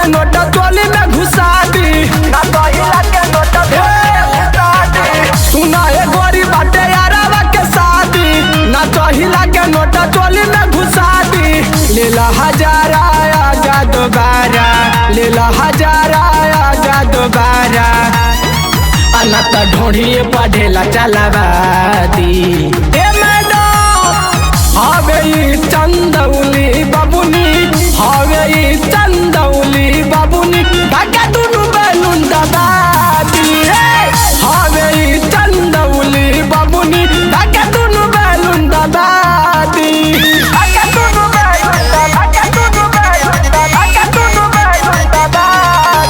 के नोट चोली में घुसा दी, ना कहिला के नोट घुसा दी। सुना ए गोरी बाटे यारावा के शादी, ना कहिला के नोट चोली में घुसा दी। लेला हजारा आजा दोबारा, लेला हजारा आजा दोबारा, अनत ढोढ़िए पढ़ेला चलावा दी। ए मैडम हवे चंदौली बाबुनी, हवे चंदौली बाबुनी, धागा दुनु बैलून दबा दी। हवे चंदौली बाबुनी, धागा दुनु बैलून दबा दी। धागा दुनु बैलून, धागा दुनु बैलून, धागा दुनु बैलून दबा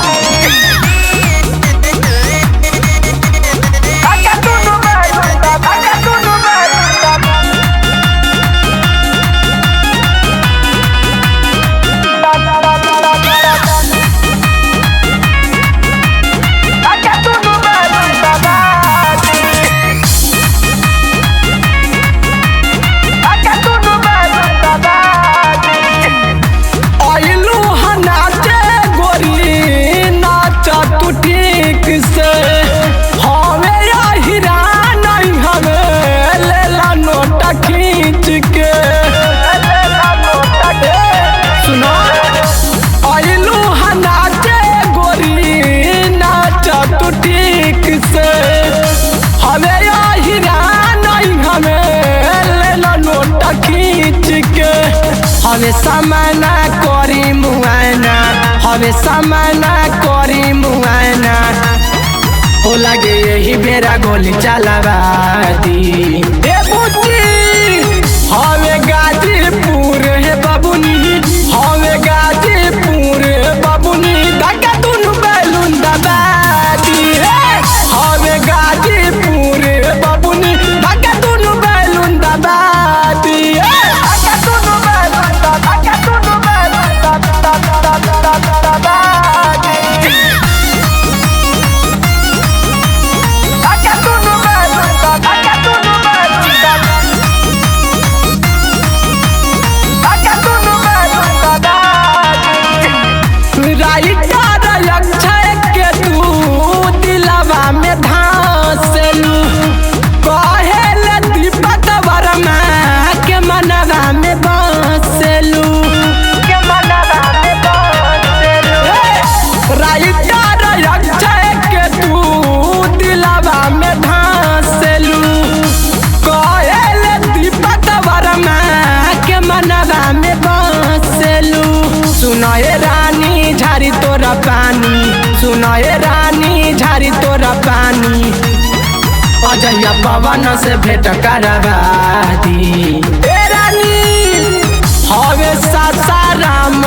दी। धागा दुनु बैलून, धागा दुनु बैलून दबा हवे समाना करी मुआना, हवे समाना करी मुआना, ओ लगे यही बेरा गोली चलावा दी। ए बुच्ची हवे गाजीपुर है बाबुनी, हवे गाजीपुर है बाबुनी, धागा दुनु बैलून दबा दी। हवे गाजीपुर है बाबुनी, धागा दुनु बैलून दबा दी। सुनाए रानी झारी तोरा पानी, सुनाए रानी झारी तोरा पानी, अजया पवन से भेंट करवा दी। ए रानी हवे सासाराम